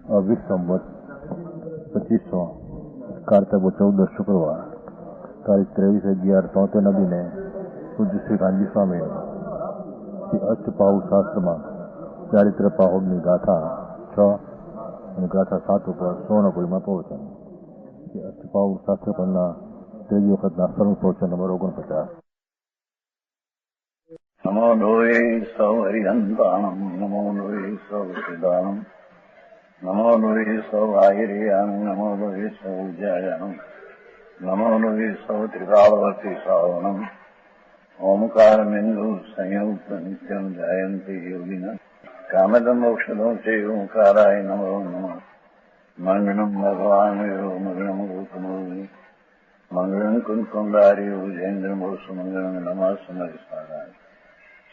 અવિક સંવત 2500 કાર્તકો 14 શુક્રવાર તારીખ 23/11/73 નદીને પૂજ્ય શ્રી કાનજી સ્વામી શ્રી અષ્ટપાહુ શાસ્ત્રમાં ચારિત્ર પાહુની ગાથા 6 અને ગાથા 7 ઉપર સુવર્ણપુરીમાં પ્રવચન. શ્રી અષ્ટપાહુ શાસ્ત્ર પરના ત્રીજી વખતના સરળ પ્રવચન નંબર 49. નમો લોહે સૌ હરિહંતાણમ નમો લોહે સૌ સિદ્ધાણમ નમો લોહે સૌ આયર્યાણમ નમો લોહે સૌ જયાણમ નમો લોહે સૌ ત્રિકાળવતી શ્રાવણમ ઓમકાર બિંદુ સંયુક્ત નિત્યમ જયંતિ યોગિન કામદમ મોક્ષદો છે ઓંકારાય નમો નમઃ. મંગળમ ભગવાન મંગળમ ગૌતમોની મંગળમ કુંકુંડારી ઉજેન્દ્રમોષ મંગળમ નમઃ સમરિસ્વારાય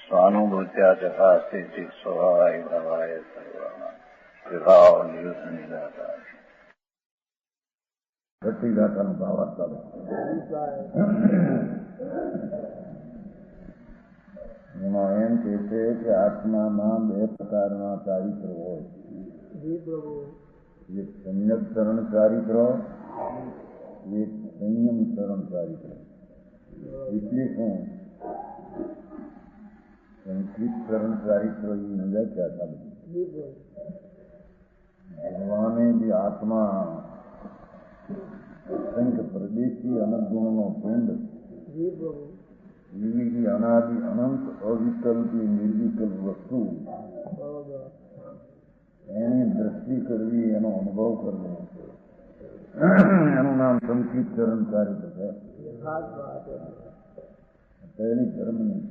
સ્વાનુભૂત્યા ચકાસ્તે ચિત સ્વભાવાય ભાવાય સર્વાના વિભાવ નિયુદ્ધ નિરાકાર. પ્રતિગાતાનો ભાવાર્થ ચાલે. એમાં એમ કે છે કે આત્મામાં બે પ્રકારના ચારિત્ર હોય. એક સંયમકરણ ચારિત્ર, એક સંયમકરણ ચારિત્ર. એટલે શું? સંકિતકરણ ચારિત્ર એની વ્યાખ્યા ચાલે. ભગવાને જે આત્મા અસંખ્ય પ્રદેશી અનગુણનો પિંડ એવી અનાદિ અનંત અવિકલ્પી નિર્વિકલ્પ વસ્તુ એની દ્રષ્ટિ કરવી, એનો અનુભવ કરવો, એનું નામ સંકિતકરણ ચારિત્ર છે. પહેલી ધર્મની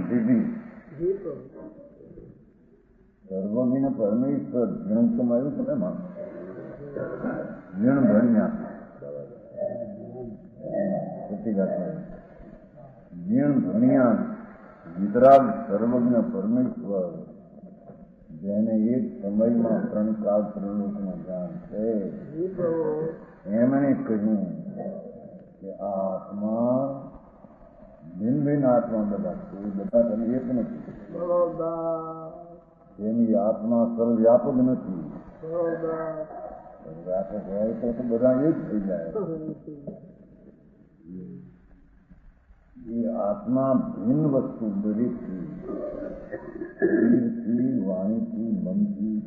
સિદ્ધિ સર્વજ્ઞ પરમેશ્વર જીણમાં આવ્યું છે. એમાં જીણ ભણ્યા જીણ ભણ્યા વિતરાગ સર્વજ્ઞ પરમેશ્વર જેને એક સમયમાં ત્રણ કાળ ત્રિલોકનું જ્ઞાન છે, એમણે કહ્યું કે આ આત્મા ભિન્ન ભિન્ન આત્મા બધા છે, બધા તમે એક નથી. એની આત્મા સર્વવ્યાપક નથી. વ્યાપક હોય તો બધા એક થઈ જાય. એ આત્મા ભિન્ન વસ્તુ દરેકથી, શરીરથી, વાણીથી, મનથી,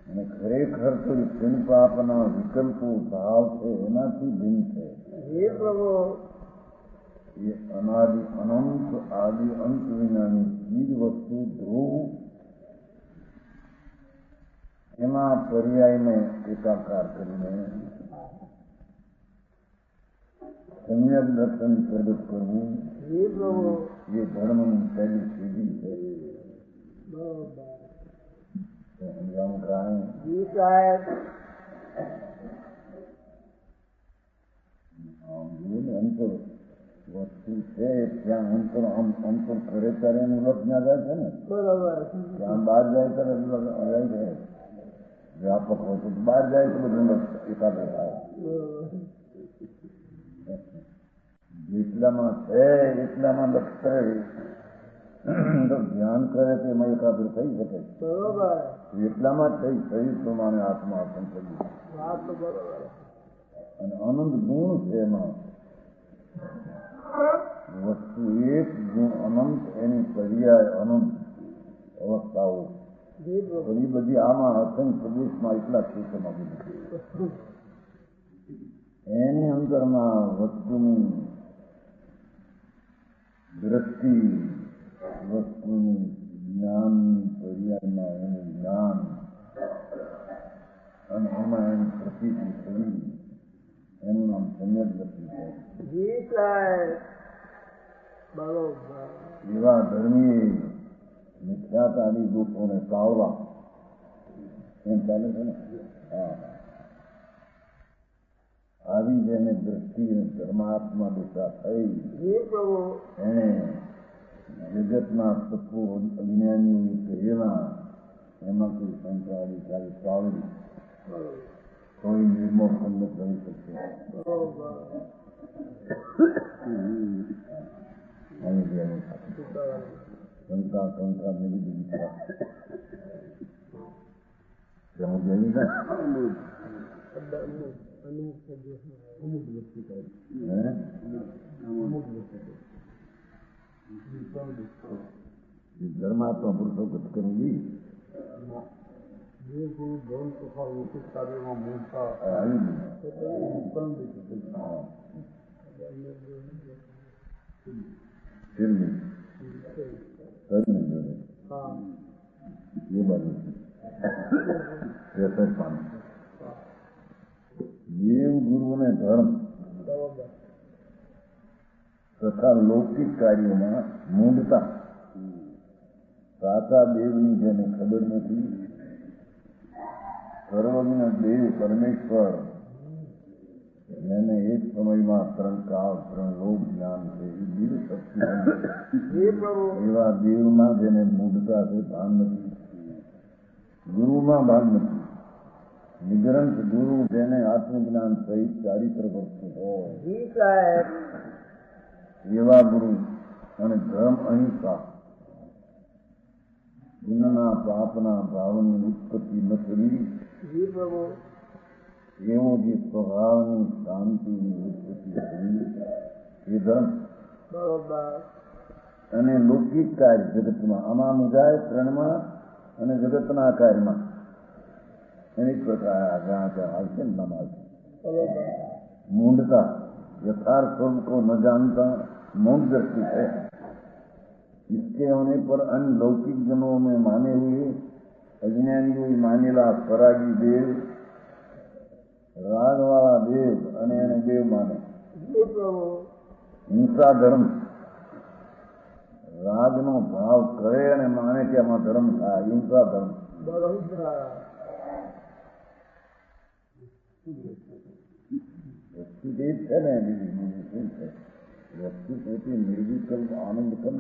અને ખરેખર તો પુણ્ય પાપના વિકલ્પો ભાવ છે એનાથી ભિન્ન છે. એ અનાદિ અનંત આદિ અંત વિનાની ચીજ વસ્તુ ધ્રુવ, એમાં પર્યાયને એકાકાર કરીને સમ્યક દર્શન પ્રગટ કરવું એ ધર્મની પહેલી સીધી છે. અંતર વસ્તુ છે ત્યાં અંતર કરે ત્યારે એનું લક્ષ ના જાય છે ને. ત્યાં બહાર જાય ત્યારે જાય છે. વ્યાપક હોય તો બહાર જાય તો બધું એકાગ્ર થાય. જેટલામાં છે એટલામાં લક્ષ થાય તો ધ્યાન કરે તો એમાં એકાગ્ર થઈ શકે. એટલામાં જ થઈ શરીર પ્રમાણે આત્મા અર્પણ કર્યું. અને આનંદ ગુણ છે એમાં. વસ્તુ એક ગુણ અનંત, એની પર્યાય અનંત અવસ્થાઓ ઘણી બધી આમાં અસંખ્ય પ્રદેશમાં એટલા ક્ષેત્રમાં બધી એની અંદરમાં વસ્તુની દ્રષ્ટિ, વસ્તુની જ્ઞાનની પર્યાયમાં એનું જ્ઞાન અને એમાં એની પ્રતિતિ થવી, એનું નામ સમ્યક દ્રષ્ટિ છે. એવા ધર્મી મિથ્યાતાદી દોષોને ટાળવા એમ ચાલે છે ને. આવી જેને દ્રષ્ટિ ધર્માત્મા દિશા થઈ એને જગતના તત્વો અજ્ઞાનીઓ કહેલા એમાં કોઈ સંસારી ચાલી ટાળી કોઈ નિર્મોહ સંગત રહી શકશે. શંકા નિવિધ વિશ્વાસ સમજાયું ને? ધર્માત્મા પુરુષો ગત કરવી એ બાજુ દેવ ગુરુ અને ધર્મ તથા લૌકિક કાર્યોમાં મૂંડતા સાચા દેવની જેને ખબર નથી, સર્વજ્ઞ દેવ પરમેશ્વર એને એક સમયમાં ત્રણ કાળ ત્રણ લોક જ્ઞાન છે એ દિવ શક્તિ એવા દેવમાં જેને મૂંડતા છે, ભાન નથી, ગુરુમાં ભાન નથી, નિગ્રંથ ગુરુ જેને આત્મજ્ઞાન સહિત ચારિત્ર વર્તું હોય એવા ગુરુ અને ધર્મ અહિંસા પુણ્યના પાપના ભાવની ઉત્પત્તિ ન કરી એવો જે સ્વભાવની શાંતિની ઉત્પત્તિ કરી એ ધર્મ અને લૌકિક કાર્ય જગતમાં આમાં મુજાય ત્રણમાં અને જગતના કાર્યમાં એની પ્રકાર આવશે ને નામ આવશે मूंढता यथार्थ स्वरूप को न जानता मूंढ दृष्टि है। इसके होने पर अन्य लौकिक जनों में माने हुए अज्ञानियों मानेला स्वरागी देव रागवाला देव અને એને દેવ માને। હિંસા ધર્મ રાગનો ભાવ કરે અને માને કે આમાં ધર્મ થાય, હિંસા ધર્મ વસ્તુ જે છે ને બીજી શું છે, વસ્તુ પોતે નિર્વિકલ્પ આનંદ કરે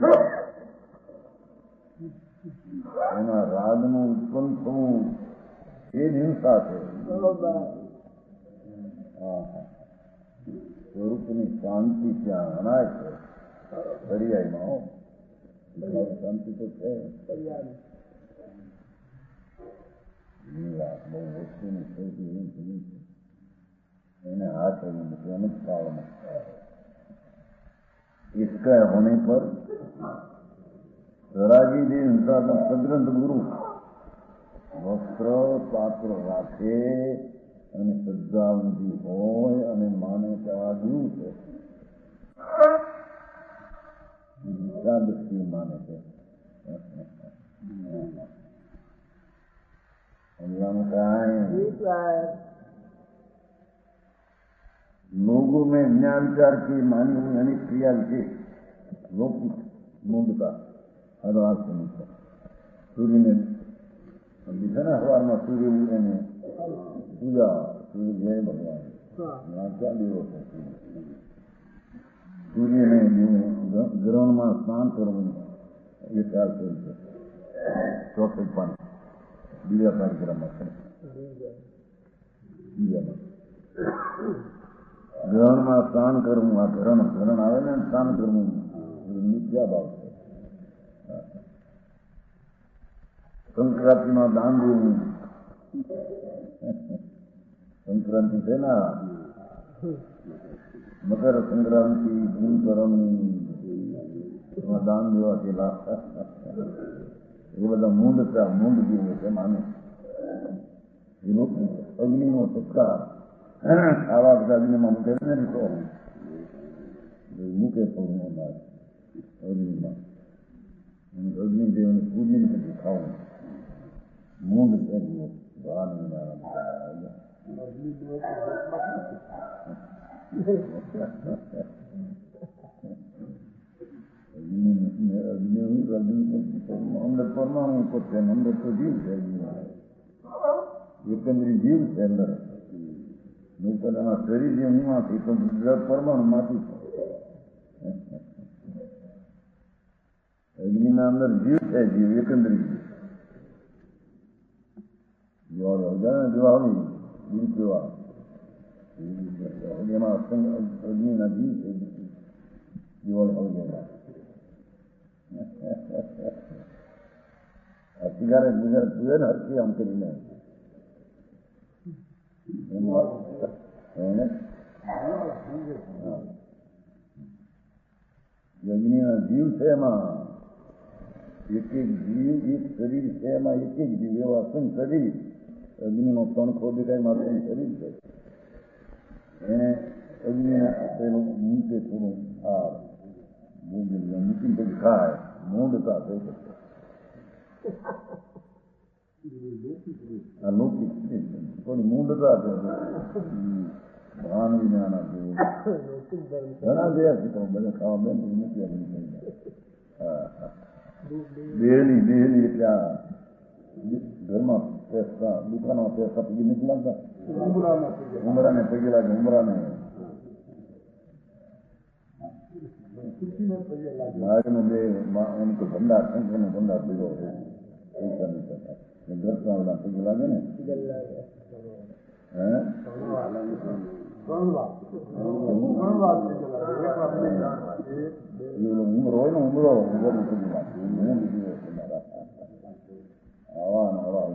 એમાં રાગનું ઉત્પન્ન થવું એ જ હિંસા છે। સ્વરૂપની શાંતિ ત્યાં અનાય છે, દરિયાઈમાં શાંતિ તો છે। બહુ વસ્તુની સૌથી એને हाथ अनुप काल में इसका होने पर सरागी देव हिंसा का सग्रंथ गुरु वस्त्र पात्र राखे અને શ્રદ્ધાવંતી હોય અને માને કે આ ગુરુ છે, દિશા દ્રષ્ટિ માને છે। अल्लाह ने कहा है लोगों में ज्ञान विचार की मानी हुई अनेक क्रिया के लौकिक मूंढता हरवार समझता सूर्य ने दिखा ना हरवार में सूर्य ने पूजा सूर्य जय भगवान यहाँ क्या देव है सूर्य ने ग्रहण में स्नान करવું ये ख्याल से ચોથે પાન બીજા કાર્યક્રમમાં છે બીજામાં ગ્રહણમાં સ્નાન કરવું, આ ગ્રહણ આવે ને સ્નાન કરવું મિથ્યા ભાવ છે। સંક્રાંતિમાં દાન દેવું, સંક્રાંતિ છે ને મકર સંક્રાંતિ ભૂલકરણની એમાં દાન દેવાથી લાભ એ બધા મૂંઢ જેવું છે માને એ લોકો અગ્નિનો સત્કાર આવા બધા અગ્નિમાં મૂકે ને તો મૂકે પગનો નાશ અગ્નિમાં અગ્નિદેવને પૂજન કરી ખાવું મૂંઢ છે ભાન અંદર પરમાણુ ઉપર છે, અંદર તો જીવ છે, એકંદરી જીવ છે અંદર નહીતર એના શરીર જે ઊંમાંથી તો પરમાણુ માંથી અગ્નિના અંદર જીવ છે, જીવ એકંદરી જવાબી જીવ કેવા એમાં અગ્નિના જીવ છે જીવન હોય સિગારેટ પીવે ને હરકી આમ કરીને યજ્ઞના જીવ છે એમાં એક એક જીવ એક શરીર છે એમાં એક એક જીવ એવા અસંગ શરીર અગ્નિનો તણખો દેખાય માત્ર શરીર છે એને અગ્નિને પેલું મૂકે થોડું આ મૂકી પછી ખાય મૂંડતા થઈ શકે આ લૌકિક થોડી મૂંડતા છે ભાન વિજ્ઞાન ઘણા ગયા છે બધા ખાવા બેન નથી દેહલી એટલે આ ઘરમાં પૈસા દુકાનમાં પૈસા પૈકી નથી લાગતા ઉમરાને પૈકી લાગે ઉમરાને નાયકનો બે ઉनको ભંડાર સંખ્યાનો ભંડાર પીડો પૈસા નહીં થતા ઘરના બધા પૈકી લાગે ને ઉમરો હોય ને ઉમરો આવા ને આવા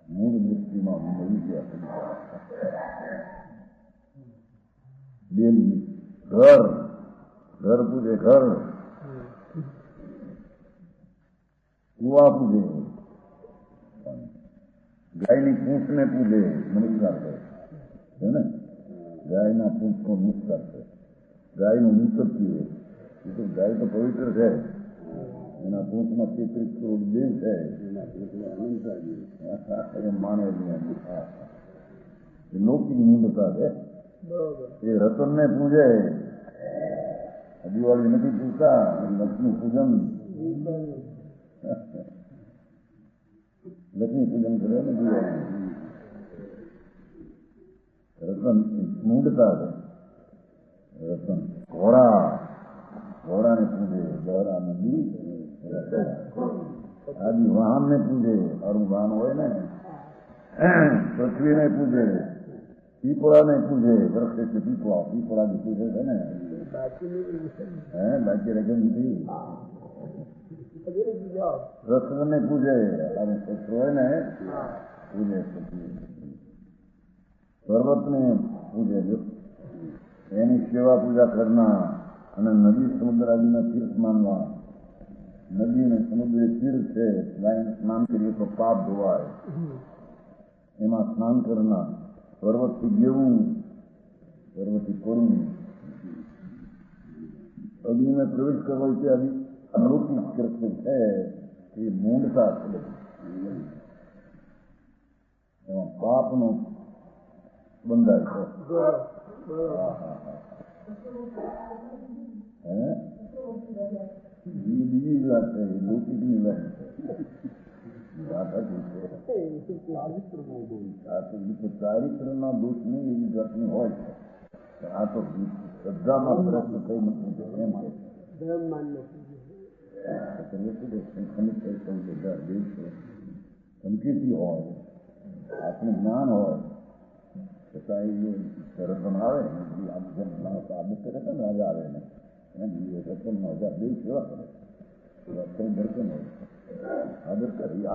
મૂળ દૃષ્ટિમાં મળી ગયા ઘર ઘર પૂજે ઘર કુવા પૂજે ગાયની પૂંછને પૂજે નમસ્કાર કરે છે ને ગાયના પૂંછનો નમસ્કાર કરે ગાયનું મૂત્ર પીવે એ તો ગાય તો પવિત્ર છે એના પૂંછમાં 33 કરોડ દેવ છે એમ માને એ લૌકિક મૂંડતા છે એ રતનને પૂજે દિવાળી નથી પૂજતા લક્ષ્મી પૂજન લક્ષ્મી પૂજન કરે ને દિવાળી રતન મૂંડતા છે રતન ઘોડાને પૂજે ગૌરા મંદિર આદિ વાહનને પૂજે મારું વાહન હોય ને પૃથ્વીને પૂજે પીપળાને પૂજે વૃક્ષ એટલે પીપળાની પૂજે છે ને બાકી રકમ નથી કૃષ્ણને પૂજે અને શસ્ત્રો હોય ને પૂજે પર્વતને પૂજે એની સેવા પૂજા કરના અને નદી સમુદ્ર આદિના તીર્થ માનવા નદી અને સમુદ્ર તીર્થ છે સ્નાન કરીએ તો પાપ ધોવાય એમાં સ્નાન કરના પર્વતથી ગેવું પર્વતથી કરવું અગ્નિને પ્રવેશ કરવા છે અલૌકિક કૃત્ય છે એ મૂળતા છે એમાં પાપનો બંધાય છે બીજી વાત છે લૌકિકની વાત છે ચારિત્રના દોષ નહીં એવી જાતની હોય છે આ તો શ્રદ્ધામાં પ્રશ્ન થઈ નથી એમ સંકેતી હોય આપણે જ્ઞાન હોય છતાં એ રતન આવે આદત કરે છે ને આજે આવે ને રતનમાં હજાર બે સેવા કરે રતન દર્શન હોય આદર કરી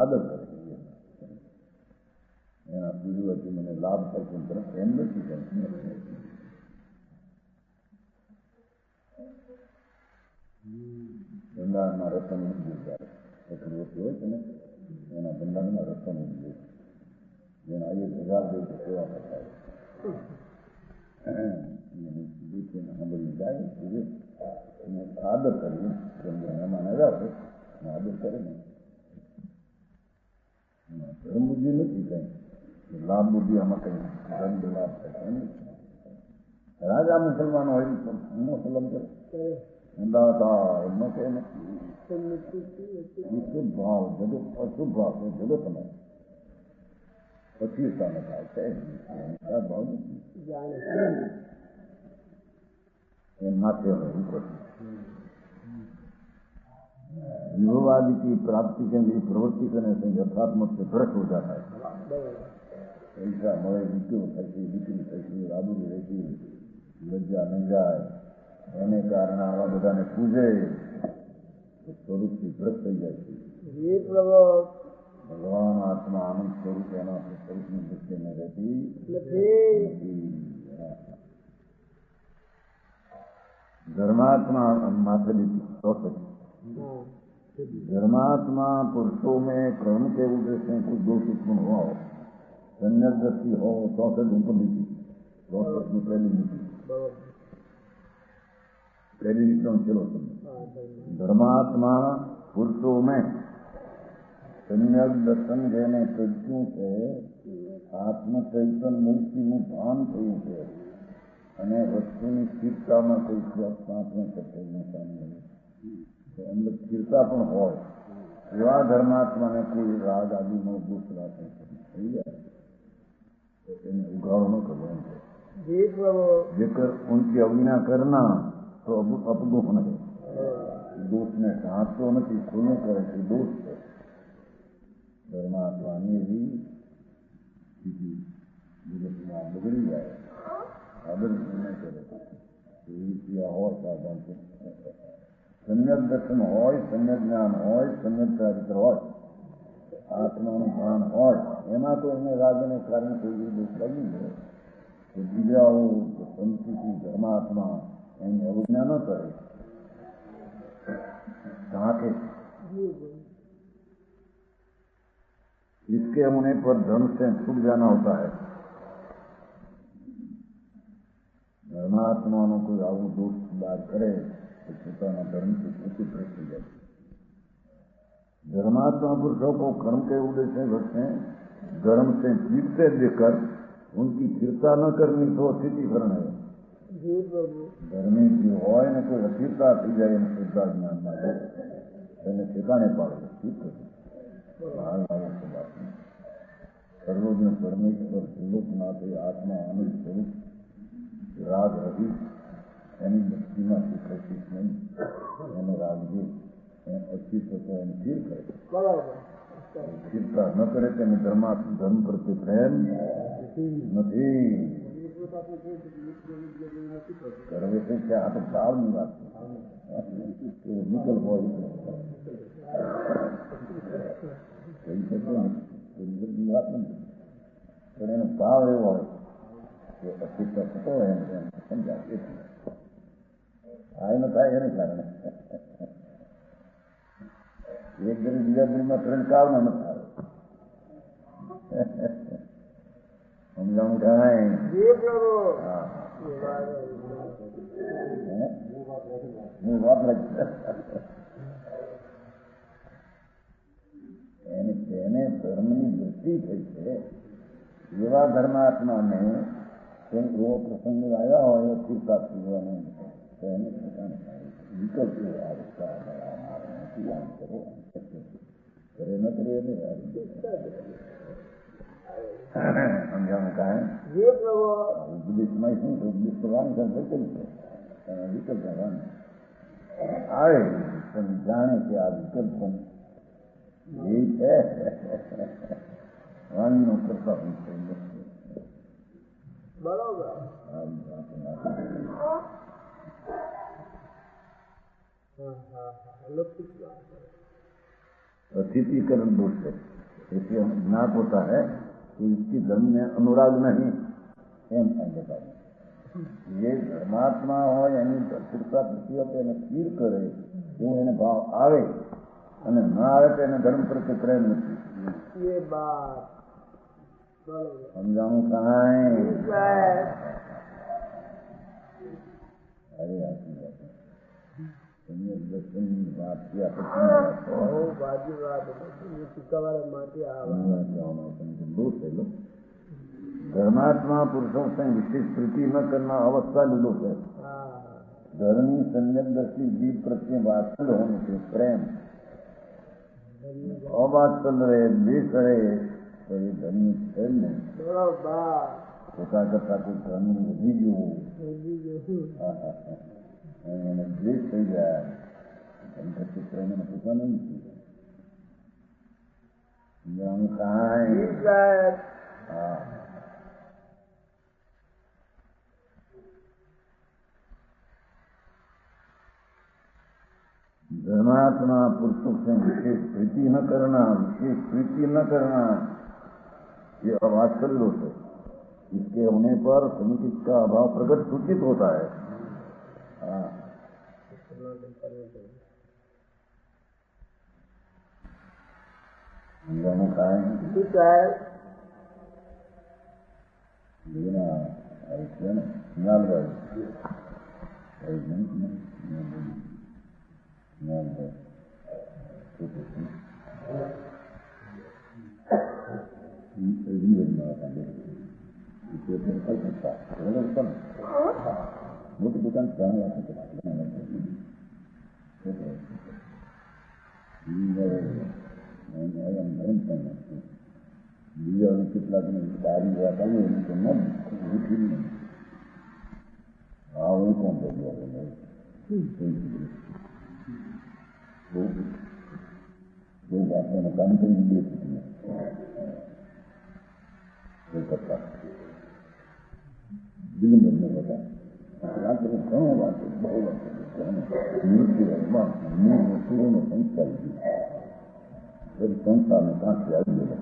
એના પૂર્વથી મને લાભ થાય છે તરફ એમ નથી ભંડારમાં રતન મંદિર જાય વસ્તુ હોય છે ને એના ભંડારમાં રતન મંદિર જેના 1000 દે સેવા કરતા સાંભળી જાય આદર કરી મહેમાન આવ્યા હોય આદર કરે ને ધર્મ બુદ્ધિ નથી કઈ લાભ બુદ્ધિ આમાં કઈ ધર્મ લાભ થાય રાજા મુસલમાન હોય મુસલમાન કરે અમદાવાદ એમ કે શુદ્ધ ભાવ અશુભ ભાવ છે જગત માં પછી સામે થાય છે ભાવ નથી माथे में ऊपर विभवादि की प्राप्ति के लिए प्रवृत्ति करने से यथात्मक से भ्रष्ट हो जाता है ऐसा मरे नीचे ऐसी દીકરી ऐसी રાબડી રહેતી લજ્જા નંજાય એને કારણે આવા બધાને પૂજે સ્વરૂપથી ભ્રષ્ટ થઈ જાય છે એ પ્રભાવ ભગવાન આત્મા આનંદ સ્વરૂપ એના સ્વરૂપની દૃષ્ટિને રહેતી નથી. धर्मात्मा माथे धर्मात्मा पुरुषों में कर्म के उदय से कुछ दोष उत्पन्न हुआ हो, संन्यास दृष्टि हो, 64 ऊपर नीति 64 में पहली नीति चलो धर्मात्मा पुरुषों में संन्यास दर्शन જેને પ્રજ્ઞું છે આત્મ ચૈતન મુક્તિનું ભાન થયું છે અને વસ્તુની સ્થિરતામાં કોઈ શ્વાસમાં અંદર સ્થિરતા પણ હોય એવા ધર્માત્માને કોઈ રાગ આદિનો દુઃખ રાખે થઈ જાય એને ઉઘાડો ન કરવો એમ છે. જેકર ઉનકી અવગણના કરના તો અપદોષ નહીં, દોષને ઢાંકતો નથી, ખુલ્લું કરે છે દોષ છે. ધર્માત્માની એવી સ્થિતિ જગતમાં બગડી જાય આદર ન કરે એવી ક્રિયા હોય સાધન સમ્યક દર્શન હોય, સમ્યક જ્ઞાન હોય, સમ્યક ચારિત્ર હોય, આત્માનું ભાન હોય એમાં તો એને રાગને કારણે કોઈ દોષ લાગી જાય તો બીજાઓ સંસ્કૃતિ ધર્માત્મા એની અવજ્ઞા ન કરે ઢાંકે. इसके होने पर धर्म से छूट जाना होता है. धर्मात्मा कोई आવું दोष बात करे तो પોતાના धर्म से ऊंची भ्रष्ट जाए. धर्मात्मा पुरुषों को कर्म के उदय से भटके धर्म से जीतते देकर उनकी स्थिरता न करनी तो अस्थितीकरण है. धर्मी की હોય ને કોઈ અસ્થિરતા થઈ જાય એને શ્રદ્ધા જ્ઞાન માટે એને ઠેકાણે પાડે સ્થિર કરે. સર્વજ્ઞ પરમેશ્વર સ્વરૂપનાથે આત્મા આનંદ સ્વરૂપ રાગ રહિત એની ભક્તિમાં સુખિત નહીં એને રાગજે અસ્તિત્વ એને સ્થિર કરે. સ્થિરતા ન કરે તેને ધર્મ પ્રત્યે પ્રેમ નથી. કરવે છે કે આ તો ભાવની વાત છે નિકલ હોય કહી શકતો નથી વાત નથી પણ એનો ભાવ એવો હોય કે અસ્તિત્વ થતો હોય એમ સમજાય આ એનો થાય એને કારણે એક ગરીબ બીજા ગરીબમાં ત્રણ કાવનો ન થાય સમજાણું થાય. હું વાપરા એને ધર્મની વૃત્તિ થઈ છે એવા ધર્માત્માને એવો પ્રસંગ આવ્યા હોય એવો સ્થિરતા થવાનું તો એને વિકલ્પ કરે ન કરે એને સમજાણું કાંઈ ઉપદેશમાં શું છે ઉપદેશ કરવાનું છે વિકલ્પ કરવાનું આવે પણ જાણે કે આ વિકલ્પ એ છે વાણીનો કરતા પણ છે બરોબર. अस्थितीकरण दोष है. इसलिए ज्ञात होता है कि इसकी धर्म में अनुराग नहीं एम बता. ये धर्मात्मा हो यानी स्थिरता प्रति એને સ્થિર કરે એવું એને ભાવ આવે અને ન આવે તો એને ધર્મ પ્રત્યે પ્રેમ નથી. સમજાણું કાંઈ અરે આટલી વાત દર્શનની વાત धर्मात्मा पुरुषों से विशेष प्रीति न करना अवस्था लीलो है. धर्मी सम्यक दृष्टि जीव प्रत्ये वात्सल होने से प्रेम अवात्सल रहे द्वेष रहे तो ये धर्मी है नहीं. પોતા કરતા કોઈ ધર્મી વધી ગયું એને દ્વેષ થઈ જાય એમ પછી પ્રેમ એને પોતા નહીં કાંઈ. હા धर्मात्मा पुरुषों से विशेष प्रीति न करना, विशेष प्रीति न करना, ये अवास्तव दोष है। इसके होने पर समुचित का अभाव प्रकट सूचित होता है। हम दोनों खाए मोटी दुकान બીજા કેટલા બારી વાત આવી એની તો ન ઉઠી નહીં. હા હું કોણ બહુ આપણને કામ કરી દે કરતા દિલ્હી હતા રાત્રે ઘણો વાંચો બહુ મૃત્યુમાં પૂર્વનો સંસ્કાર બધી સંસ્થાને કાંઠે આવી ગયેલો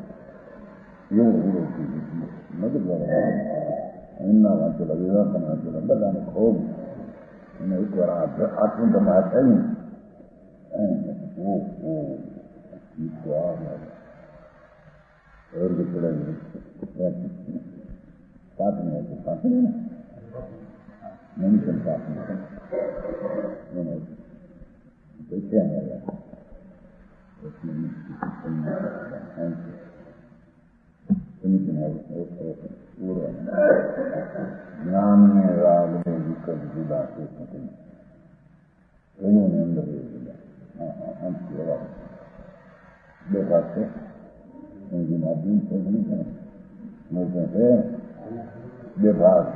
એવો વિરોધ થઈ ગયો. મદદ એમના વાંચેલા વિવેકાનંદ વાંચેલા બધાને ખૂબ અને એકવાર આત્મધર્મ થયું પાટણી મનુષ્ય પાટણી જ્ઞાન ને રાગ ને વિકલ્પ જુદા છે એવું ને અંદર બે પાસે બે ભાગ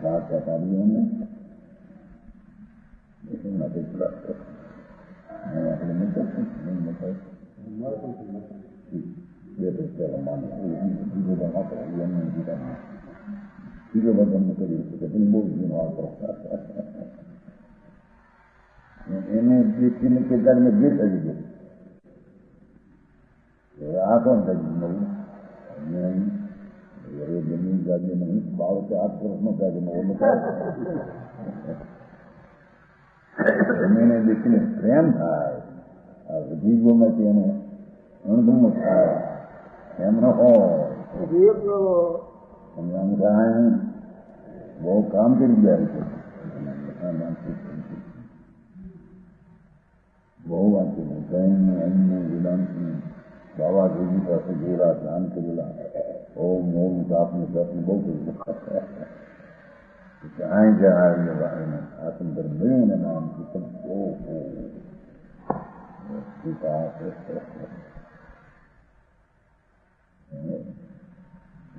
ભાષા કાર્યોને આપણે બીજો ભજન કર્યું છે કે બહુ જૂનો વાપરો એને દેખીને કેટલાકને જે થઈ ગયું આ કોણ થઈ ગયું નવું જમીન જાગે નહીં બાળકે 8 વર્ષનો જાગે નવો જમીને દેખીને પ્રેમ થાય આ જીવોમાંથી એને અણગમો થાય એમ ન હોય બહુ કામ કરી જાય છે બહુ વાંચેલું જૈન અન્ય વેદાંતનું બાબા દેવી પાસે ગયેલા ધ્યાન કરેલા ઓમ ઓમ જાપને બહુ કર્યું ક્યાંય જાય આ સુંદર મળ્યું ને નામ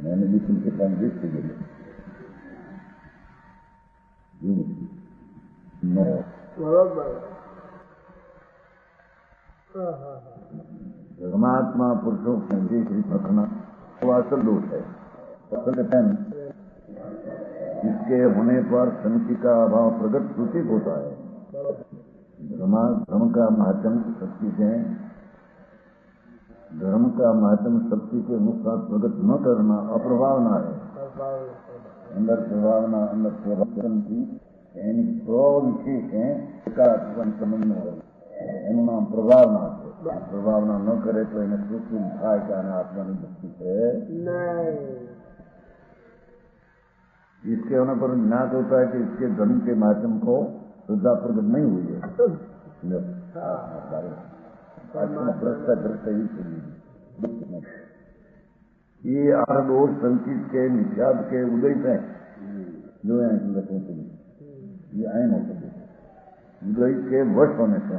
मैंने भी तुमके पास देख के गए धर्मात्मा पुरुषों के श्री रखना वो असल दोष है। असल इसके होने पर संति का अभाव प्रकट सूचित होता है। धर्म का महत्व शक्ति से धर्म का महत्व शक्ति के अनुसार प्रकट न करना अप्रभावना है। अंदर प्रभावना अंदर प्रभाव की यानी विशेष है समझ में એનું નામ પ્રભાવના છે. પ્રભાવના ન કરે તો એને સૂચન થાય કે આને આત્માની ભક્તિ છે नहीं। इसके होने पर ज्ञात होता है कि इसके धर्म के माध्यम को श्रद्धा प्रकट नहीं हुई है। ये 8 दोष संचित के निषाद के उदय से जो है ये आयन होते हैं उदय के वश होने से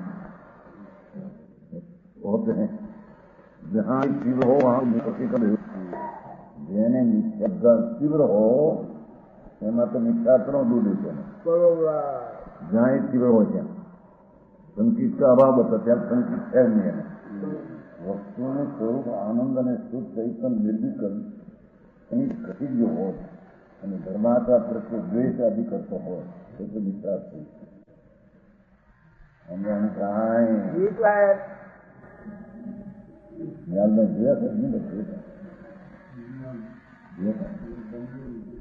होते हैं। जहाँ तीव्र हो वहाँ मुक्ति कर જેને નિશ્ચય તીવ્ર હો એમાં તો નિશ્ચાતનો દૂર છે જ્યાં તીવ્ર હોય ત્યાં સંકિત का अभाव होता ત્યાં સંકિત है नहीं है। વસ્તુનું સ્વરૂપ આનંદ અને સુખ ચૈતન નિર્વિકલ્પ એની ઘટી ગયો હોય અને ધર્માત્મા પ્રત્યે દ્વેષ આદિ કરતો હોય તો નિશ્ચાત થઈ સમજાણું કાંઈ યાદમાં જોયા હતા નહીં જોયા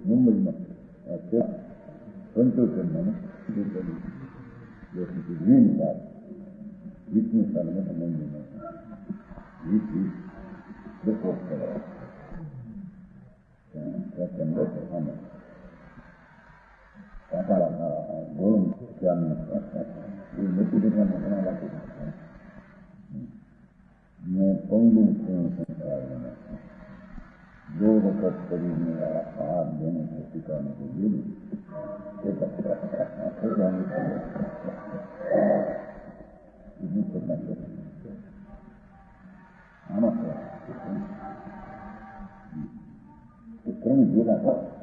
મુંબઈમાં સંતોષમાં વીસ સાલ 20મી સાલમાં મુંબઈમાં 20 વર્ષ કરાયા ગોળું ત્યાંનું એ મોટી દીકરાને ઘણા લાગી મેં પંગુ સંસારમાં દો વખત કરીને હાથ દેને પિતાને જોયું આમાં ત્રણ ભેગા હતા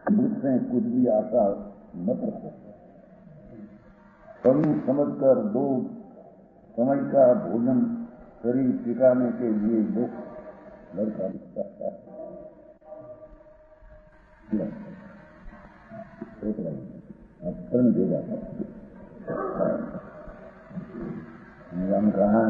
मुझसे कुछ भी आशा न कर सकते कभी समझकर दो समय का भोजन शरीर टिकाने के लिए लोग लड़का दिखता है अक्षर देगा हम कहा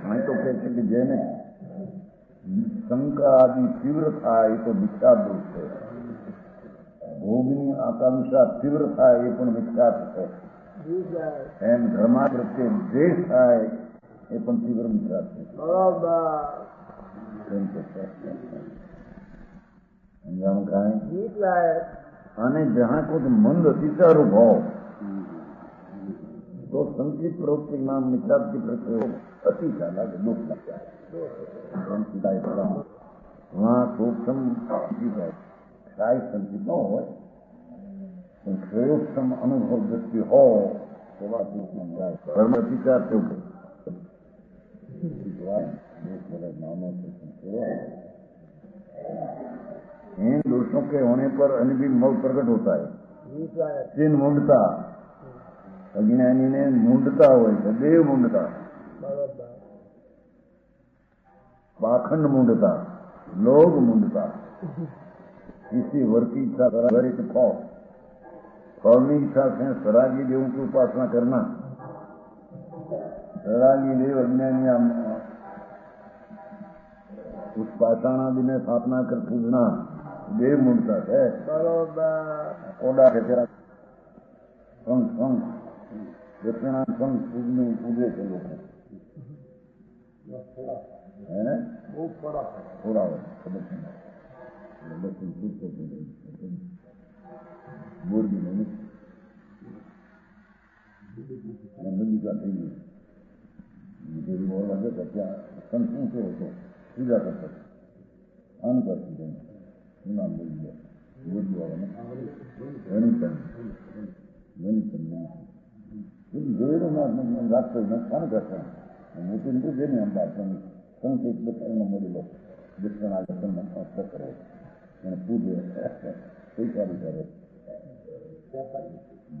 मैं तो कहते कि जैने शंका आदि तीव्र था ये तो मिथ्या दोष है भोगनी आकांक्षा तीव्र था ये पण मिथ्या है एम धर्मा प्रत्ये द्वेष था ये पण तीव्र मिथ्या है સમજાણું કાંઈ અને જहाँ कुछ मंद अतिचारो भाव तो संकित प्रवृत्ति नाम मिथ्या की प्रत्यय अतिचार लागे दुख लगता है वहाँ सूक्ष्म क्षय संकित न हो क्षयोक्षम अनुभव दृष्टि हो कर्म अतिचार से नामों से इन दोषों के होने पर अनिबिन मल प्रकट होता है चिन्ह मुंडता अज्ञानी ने मुंडता हो देव मुंडता पाखंड मुंडता लोग मुंडता किसी वर की इच्छा गरित फल की इच्छा से सरागी देवों की उपासना करना सरागी देव अज्ञानी उस पाषाण आदि में स्थापना कर पूजना देव मुंडता है ओडा है तेरा संग संग दक्षिणा संग पूजने पूजे के लोग है ना वो थोड़ा दक्षिण पूज को बोर भी नहीं नंदी का चाहिए मुझे बोल लगे तो क्या संतों से हो तो पूजा कर सकते आन कर सकते नाम बोल दिया बोल दिया रात को नुकसान करते हैं मोटी इनको देने हम बात करेंगे संकेत दक्षिण मोड़ी लोग दक्षिण आगतन अच्छा करो पूजे कोई कार्य करे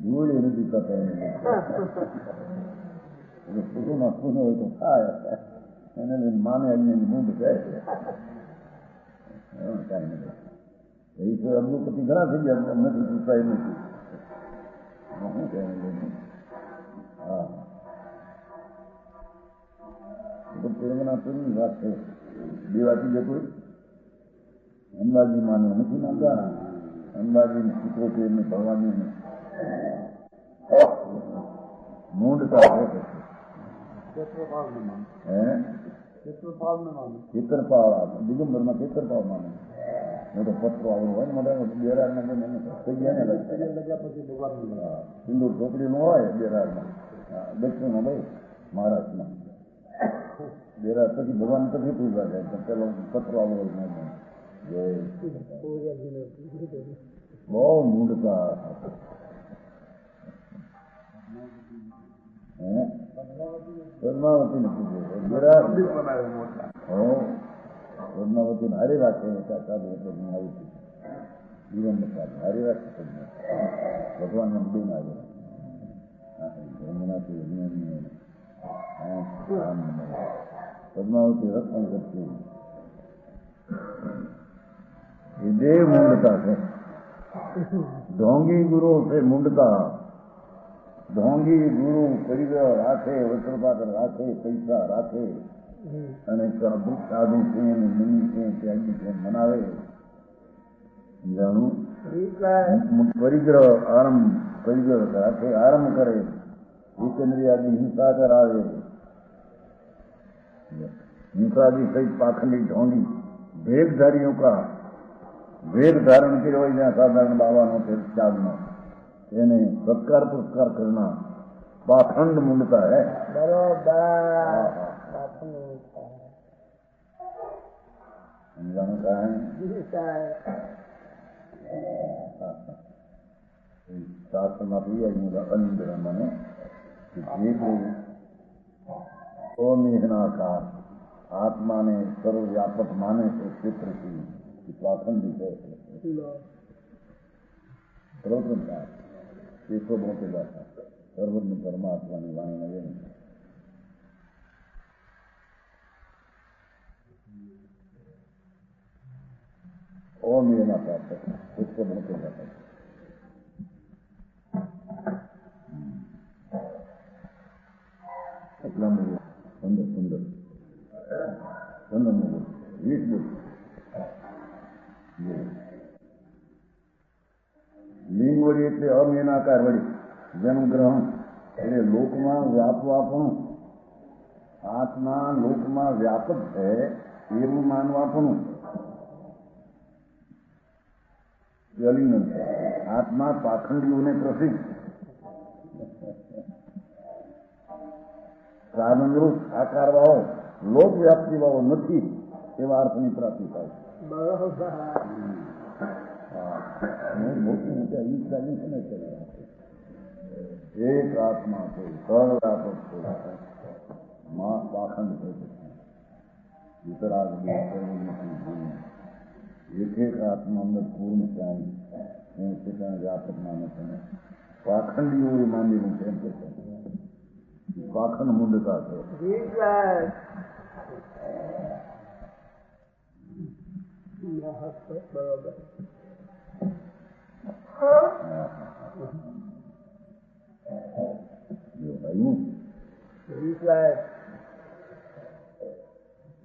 धूल नहीं करते हैं पूर्ण हो तो खाया माने अग्नि मुंड गए यही तो हम लोग पति घना थी નથી પૂછાય નથી શું કહેવાનું હા તો પ્રેમના પ્રેમની વાત છે દેવાથી જે કોઈ અંબાજી માને નથી માનતા અંબાજીની ચિત્રો છે એમને ભગવાનની મૂંડતા હોય ચેતરપાળ દિગંબર માં ચેતરપાળ માને મોટો પત્રો આવો હોય ને મોટા બેરાર ના થઈ ગયા ને પછી ભગવાન સિંદૂર ચોપડી નું હોય બેરારમાં દક્ષિણમાં ભાઈ મહારાષ્ટ્રમાં બેરાર પછી ભગવાન પછી પૂજા જાય પેલો પત્રો આવો બહુ મૂંડતા પદ્માવતી ને પૂછે પદ્માવતી હારી રાખે સાધુ આવી જીવન હારી રાખે ભગવાન ને બધી આવી यमुना के जीवन में पद्मावती रक्षण करती ये देव मुंडता है। ढोंगी गुरु से मुंडता ढोंगी गुरु परिवार राखे वस्त्रपात्र राखे पैसा राखे અને દુઃખ સાધુ છે મુનિ છે ત્યાગી છે મનાવે જાણું પરિગ્રહ રાખે આરંભ કરે એકંદ્રિયાદી હિંસા કરાવે हिंसादी सहित पाखंडी ढोंगी भेदधारियों का भेद धारण કર્યો હોય જ્યાં સાધારણ બાવાનો છે ત્યાગનો એને સત્કાર પુરસ્કાર करना पाखंड मुंडता है। समझाना का है शास्त्र में भी अंदर मैंने अमेहनाकार आत्मा ने सर्वव्यापक माने से क्षेत्र की पाखंडी है सर्वत्र ये तो बहुत बात सर्वज्ञ परमात्मा ने वाणी लगे अमेहनाकार इसको बहुत बात એટલા મુજબ સુંદર સુંદર સુંદર મુજબ 20 બોલ લિંગ વળી એટલે અમેનાકાર વળી જેનું ગ્રહણ એટલે લોકમાં વ્યાપવાપણું આત્મા લોકમાં વ્યાપક છે એવું માનવાપણું અલિંગન છે આત્મા પાખંડીઓને પ્રસિદ્ધ સાધનરૂપ આકાર વાળો લોક વ્યાપ્તિ વાળો નથી એવા અર્થની પ્રાપ્તિ થાય એક આત્મા છે સર્વવ્યાપક છે પાખંડ છે વિતરાગ એક એક આત્મા અંદર પૂર્ણ થાય વ્યાપક માને છે પાખંડીઓ એ માનીનું કેમ છે पाखंड मुंडता है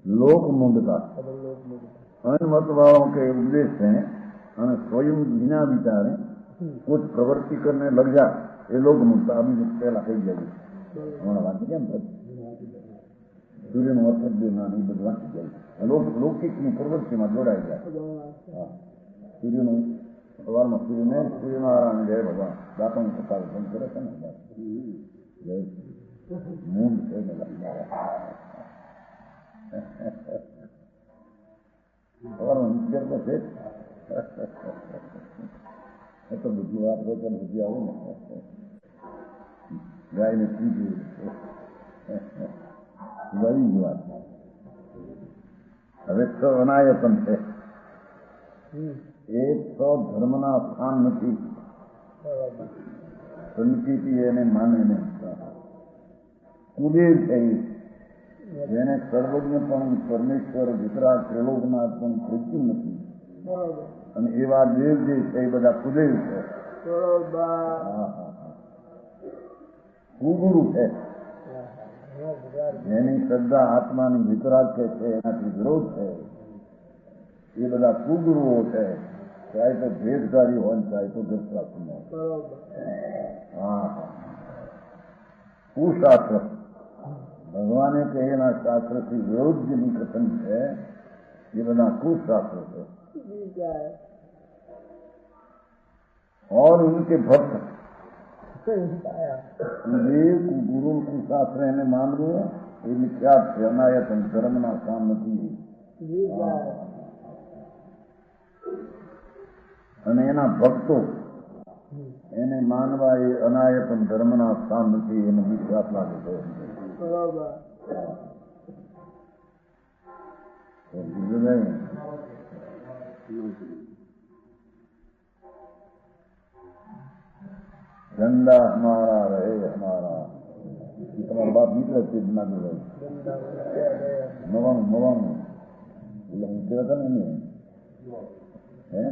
लोक मुंडता अनमतवाओं के उपदेश हैं और स्वयं बिना विचारे कुछ प्रवृत्ति करने लग जा ये लोग मुंडता अभी पहला कही जाएगी हमारा बात केम सूर्य नो अर्थक देना नहीं બધું વાંચી જાય લૌકિકની પ્રવૃત્તિમાં જોડાઈ જાય સૂર્યનું સવારમાં સૂર્યનારાયણ જય ભગવાન દાંતણ પ્રકાર બંધ કરે છે ને મૂંડ છે ને સવારમાં નિત્યર તો છે એ તો બુદ્ધિ વાત હોય તો બુદ્ધિ આવે ને ગાય ને પીજું વળી વાત હવે તો અનાયતન છે એ તો ધર્મના સ્થાન નથી સંસ્કૃતિ એને માને નહીં કુદેવ છે જેને સર્વજ્ઞ પણ પરમેશ્વર વિતરાગ ત્રિલોકનાથ પણ પૃથ્વી નથી અને એવા દેવ જે છે એ બધા કુદેવ છે કુગુરુ છે જેની શ્રદ્ધા આત્માની વિતરાગ કે છે એનાથી વિરોધ છે એ બધા કુગુરુઓ છે ચાહે તો ભેદધારી હોય ચાહે તો ગર્ભરાશી હોય કુશાસ્ત્ર ભગવાને કહેલા શાસ્त्रથી વિરોધ જેની કથન છે એ બધા કુશાસ્ત્ર છે और उनके भक्त गुरु शास्त्र એને માનવું એ મિથ્યા છે અનાયતન ધર્મના સ્થાન નથી અને એના ભક્તો એને માનવા એ અનાયતન ધર્મના સ્થાન નથી એને મિથ્યા લાગે છે झंडा हमारा रहे हमारा એ તમારા બાપ મિત્ર છે જુનાગઢ નવાનું એટલે મિત્ર હતા ને એને હે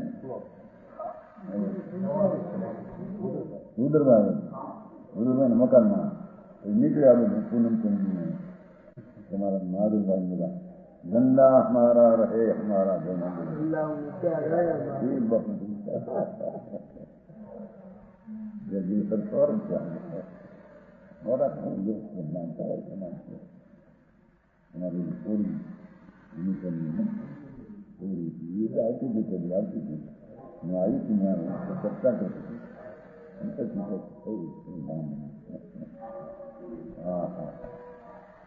ઉદરભાઈ મકાનમાં નીકળ્યા બધું પૂનમ ચંદી તમારા મહાદેવભાઈ બધા ગંદા હમારા રહે હમારા આવતી હતી હું આવી છું ચર્ચા કરતી હા હા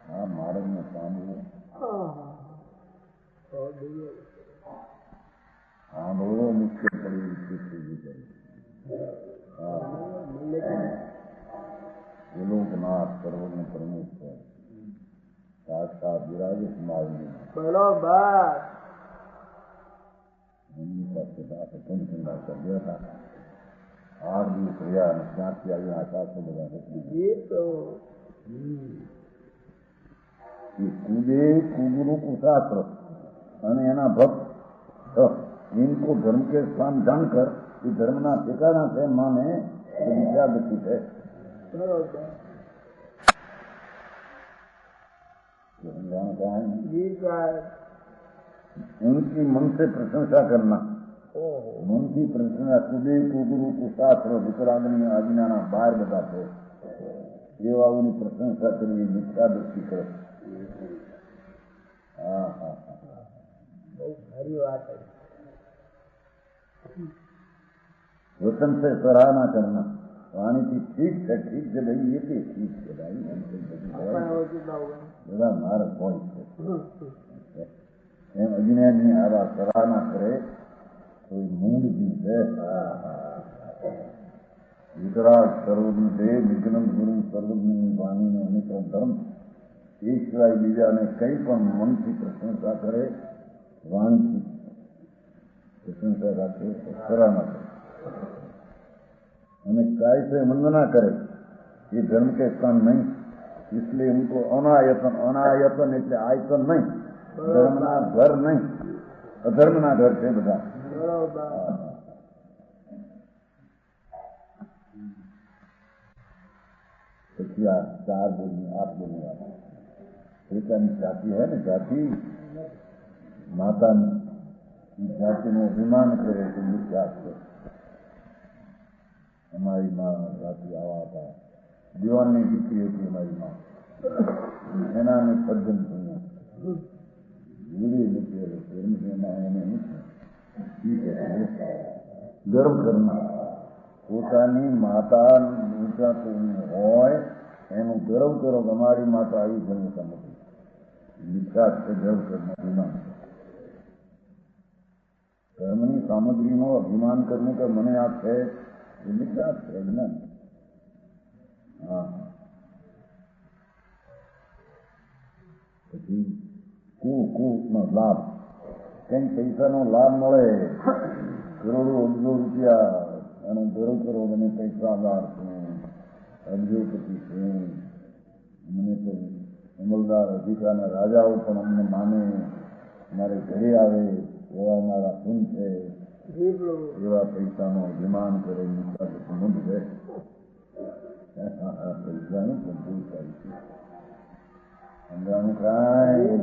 હા મારે સાંભળવું સાંભળવો મુશ્કેલ પડી લોકનાથ સર્વજ્ઞ પરમેશ્વર સાક્ષાત વિરાજે મારી બરોબર એમની પાસે ઠંડા કર્યા હતા 8 દિવસ રહ્યા અને ત્યાંથી આવી આકાશ બધા कूदे कुगुरु कुशास्त्र एना भक्त इनको धर्म के स्थान जानकर ये धर्मना ठिकाना से माने विद्या दृष्टि है उनकी मन से प्रशंसा करना मन की प्रशंसा कूदे कुगुरु कुशास्त्र विकराग्नि आज्ञा बाहर बताते एवं प्रशंसा करिए मिथ्या दृष्टि करे वचन से सराहना करना वाणी की ठीक है भाई ये ठीक है भाई बड़ा मार्ग पॉइंट है एम अज्ञानी आवा सराहना करे तो मूड चीज है वितराग सर्वज्ञ से विघ्न गुरु सर्वज्ञ वाणी ने अनेक धर्म एक सिवाय बीजा ने कई पण मन की प्रशंसा करे वाणी की प्रशंसा राखे सराहना करे काय से वंदना करे ये धर्म के स्थान नहीं इसलिए उनको अनायतन એટલે આયતન नहीं धर्मना घर नहीं अधर्मना घर છે બધા પછી આ 4 બોલની 8 બોલની વાત પોતાની જાતિ है ને જાતિ માતાની જાતિનું અભિમાન કરે તો મિથ્યા છે हमारी माँ राती आवा था दीवान ने जीती होती हमारी माँ एना में सज्जन सुनिया बुरी लिखी है गर्व करना પોતાની માતા ઊંચા હોય એનું ગર્વ કરો કે અમારી માતા આવી જન્મ સમજી મિથ્યા છે ગર્વ કરना અભિમાન ધર્મની સામગ્રીનો અભિમાન કરવું કે મને આ છે मिथ्या है ज्ञान हाँ પછી કુનો લાભ કઈ પૈસાનો લાભ મળે કરોડો અબજો રૂપિયા અને ગર્વ કરો મને પૈસાદાર છું અબજોપતિ છું મને તો અમલદાર અધિકારના રાજાઓ પણ અમને માને મારે ઘરે આવે એવા મારા ગુણ છે એવા પૈસાનો અભિમાન કરે સમજ છે પૈસાનું બધું સારું છે સમજાનું કાંઈ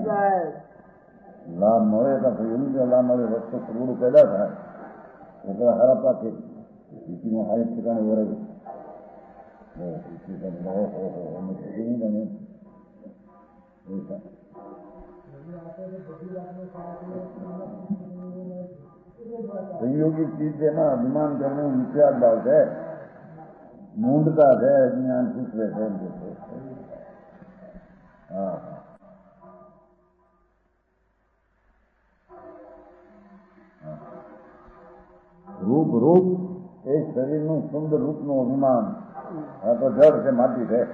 લાભ મળે તો એનું જો લાભ મળે વસ્તુ કરોડો પેદા થાય છોકરા હારા પાકે સ્થિતિમાં હારી ઠેકાણે વરે संयोगी चीज है ना अभिमान करने में मिथ्या भाव है मूंढता है ज्ञान सूत्र है हाँ रूप रूप एक शरीर નું સુંદર રૂપનું અભિમાન આ તો જળ છે માટી છે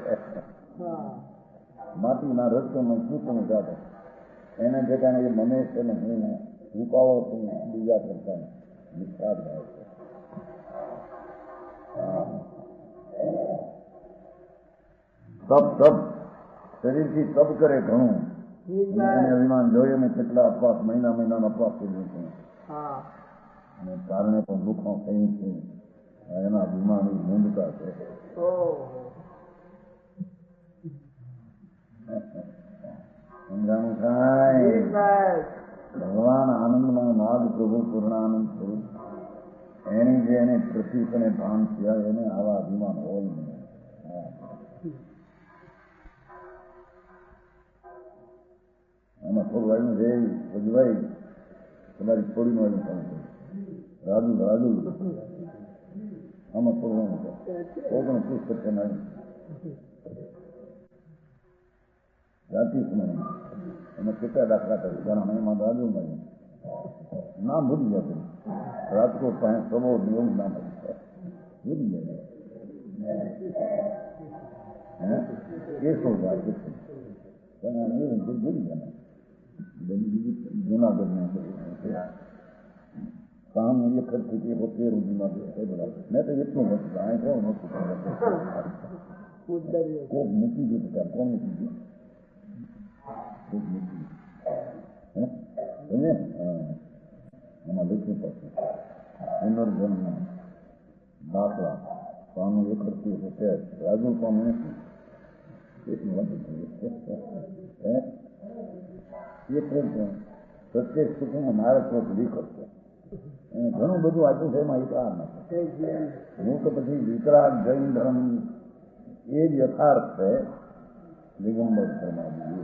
માટીના રસ્તોમાં સૂત્રનું જાતે એના ઠેકાણે એ મને છે ને હું રૂપાવો છું બીજા કરતા મિથ્યા ભાવ છે તપ શરીરથી તપ કરે ઘણું એને અભિમાન જોઈએ મેં કેટલા અપવાસ મહિનાનો અપવાસ કર્યો છે અને કારણે પણ દુઃખો થઈ છે એના અભિમાન મૂંડતા છે સમજાણું થાય ભગવાન આનંદમાં નાદ પ્રભુ પૂર્ણાનંદ સ્વરૂપ એની જે એને પ્રતીક અને ભાન થયા એને આવા અભિમાન હોય નહીં આમાં થોડું વાળું રે ભજવાઈ તમારી થોડી વાળું કામ છે રાજુ આમાં થોડું વાળું તો પણ પુસ્તક નાખ્યું જાતિ સ્મરણ એમાં કેટલા દાખલા કર્યું કારણ એમાં રાજુ મળ્યું નામ ભૂલી જતું રાજકોટ પાસે સબો નિયમ નામ ભૂલી જાય કેશો ભૂલી ગયા જુનાગઢમાં કામ એ ખર્ચી પોતે જુનાગઢ મેં તો એટલું નથી અહીં કોણ નતું કોક મૂકી દીધું કોણ મૂકી ગયું કોક મૂકી તમે એમાં લખ્યું પડશે પુનર્જન્મ દાખલા સ્વામી એ ખર્ચી પોતે રાજુ સ્વામી નથી એટલું નથી પ્રત્યેક સુખમાં મારે તો વિકલ્પ એને ઘણું બધું આપ્યું છે એમાં વિકાર નથી હું તો પછી વિકરાળ જૈન ધર્મ એ જ યથાર્થ છે દિગંબર ધર્મ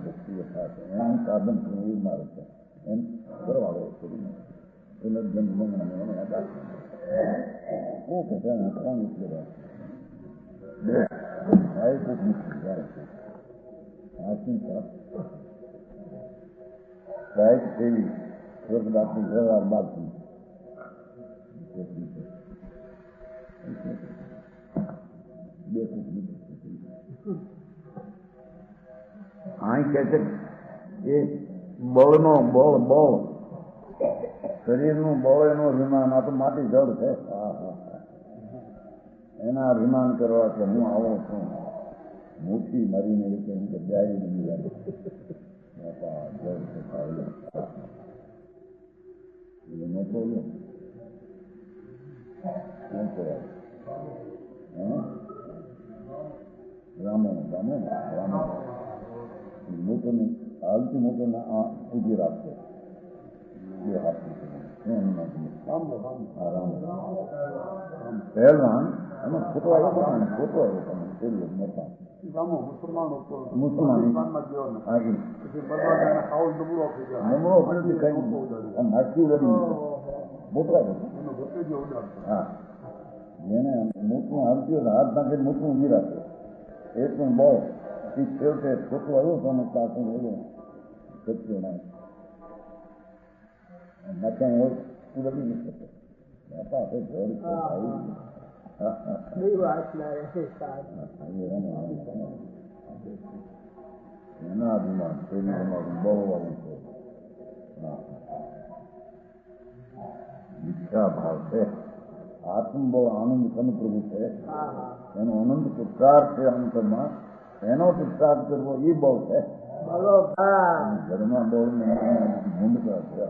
વસ્તુ યથાર્થ છે એનું સાધન કરવું એ મારે છે એમ કરવા કરીને પુનર્જન્મ કોક છે ને કોણ વિચાર બે કોક મૂકી ત્યારે સાહેબ સેવી સ્વર્ગદાસની વ્યવહાર બાકી અહીં કે છે એ બળનો બળ શરીરનું બળ એનું અભિમાન આ તો માટી જળ છે એના અભિમાન કરવા કે હું આવો છું મુઠ્ઠી મારીને એમ કે જારી નહીં જળ છે નતો લો રામો મોટોને હાલથી મોટોને ઉભી રાખશે બે હાથ પહેલવાન એમાં ખોટો આવ્યો તમે મોટા મુસલમાન હા જેને મોટું હાલતી હોય હાથ નાખે મોટું ઉભી રાખે એ પણ બહુ છેવટે ખોટું આવ્યું તો અને પાછું એવું સત્ય ના નાખ્યા હોય ઉડવી નહીં શકે બાપા ઘર એના અભિમાન શરીર અમારું બહુ આવું છે ઈચ્છા ભાવ છે આત્મ બહુ આનંદ પ્રભુ છે એનો અનંત પુરસ્કાર છે અંતરમાં એનો પુરસ્કાર કરવો એ બહુ છે ઘરમાં બહુ મૂંડતા છે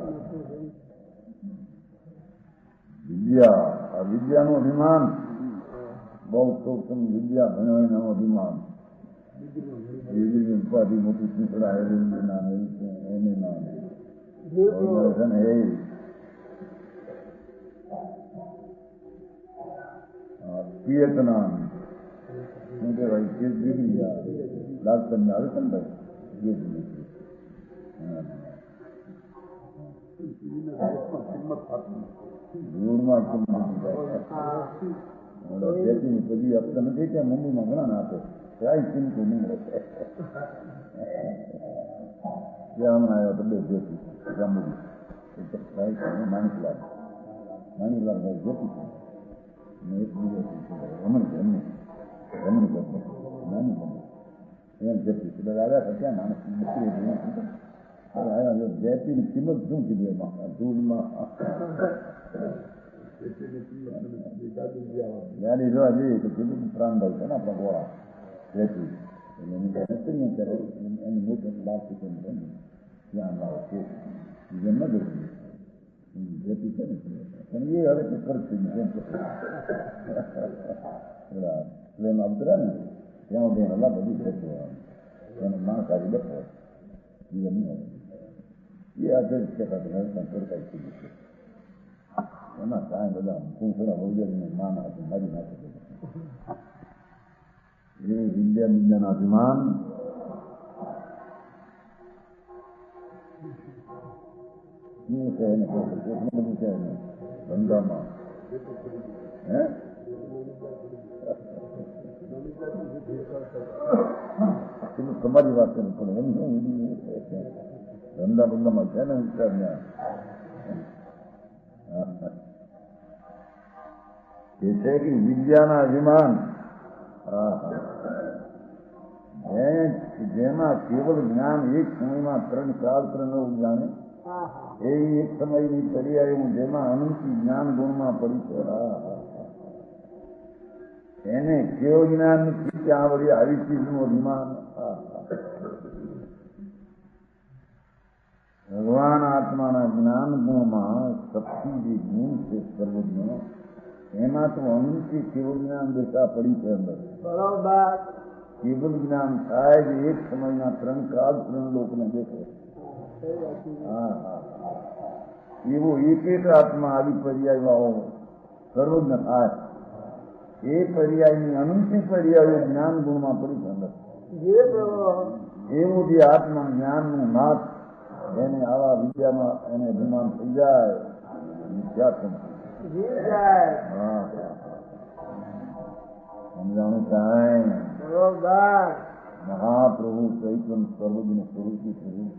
વિદ્યા આ વિદ્યાનું અભિમાન બહુ સૂક્ષ્મ વિદ્યા ભણ્યો એનું અભિમાન ઉપાધિ મોટી ચીંચડા એને નામ છે ને એ વિયેતનામ શું કહેવાય કે દીદી લાગતને આવે છે ને ધૂળમાં કિંમત પછી આપતા નથી કે મુંબઈમાં ઘણા ના આપે ક્યાંય ચીમકું નહીં રહેશે ત્યાં હમણાં આવ્યા તો બે જ્યોતિ જાંબુડી માણિકલાલ ભાઈ જ્યોતિ છે એક દિવસ રમણી નાની બની એમ જ્યોતિ આવ્યા હતા ત્યાં માણસ બકરી આવ્યા જયપીની કિંમત શું કીધું એમાં ધૂળમાં ગાડી જોવા જઈએ તો કીધું પ્રાણભાઈ છે ને આપણા ગોળા જયપી ગણતરીઓ કરે એની મોટી લાભ ધ્યાન લાવે છે જેમ ન જોયું જેથી છે ને પણ એ હવે તે કરશે જેમ પ્લેન અવતરે ને ત્યાં સુધી હલા બધું જતું એને માં કાઢી બેઠો જીવન નહીં એ આગળ છે સરકાર થઈ છે એમાં કાંઈ બધા પૂંછડા વગેરે માના હતું મારી નાખે એ વિદ્યાનું અભિમાન શું છે એને બધું છે એને ધંધામાં હે પેલું તમારી વાત કરવી પડે એમ શું ધંધા બંધામાં છે ને વિચાર એ છે કે વિદ્યાના અભિમાન જેમાં કેવલ જ્ઞાન એક સમયમાં 3 કાળ 3 જાણે એવી એક સમયની પર્યાય જેમાં અનંતી જ્ઞાન ગુણમાં પડી છે એને કેવું જ્ઞાન નથી ત્યાં વળી આવી ચીજનું અભિમાન ભગવાન આત્માના જ્ઞાન ગુણમાં શક્તિ જે ગુણ છે સર્વજ્ઞ એમાં તો અનંતી કેવું જ્ઞાન દશા પડી છે અંદર બરોબર કેવલ જ્ઞાન થાય કે એક સમયના 3 કાળ 3 લોકને દેખો એવો એક આત્મા આવી પર્યાયમાં સર્વજ્ઞ થાય એ પર્યાયની અનંતી પર્યાયો જ્ઞાન ગુણમાં પડી છે અંદર એવું જે આત્મા જ્ઞાનનું નાથ એને આવા વિદ્યામાં એને અભિમાન થઈ જાય સમજાણું કાંઈ મહાપ્રભુ ચૈતન્ય સર્વજ્ઞ સ્વરૂપી થયું